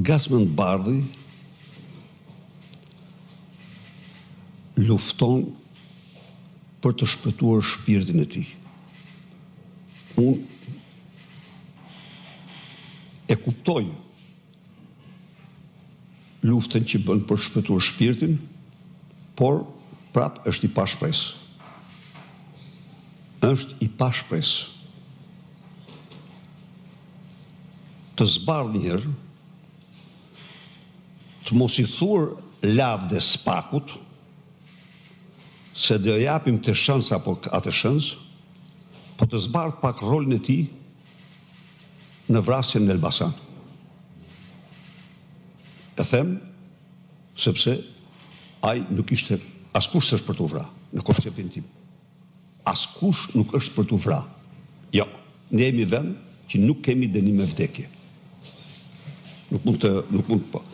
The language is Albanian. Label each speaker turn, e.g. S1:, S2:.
S1: Gasmend Bardhi lufton për të shpëtuar shpirtin e tij. Unë e kuptoj luftën që bën për shpëtuar shpirtin, por prap është i pashpresë. Është i pashpresë. Të zbardh një herë, të mos i thuar lavde spakut, se do japim të shans apo atë shans, po të zbardh pak rolin e tij në vrasjen në Elbasan. E them sepse ai nuk ishte askush s'është për të vrarë në konceptin tim. Askush nuk është për të vrarë. Jo, ne jemi vend që nuk kemi dënim me vdekje. Nuk mund po.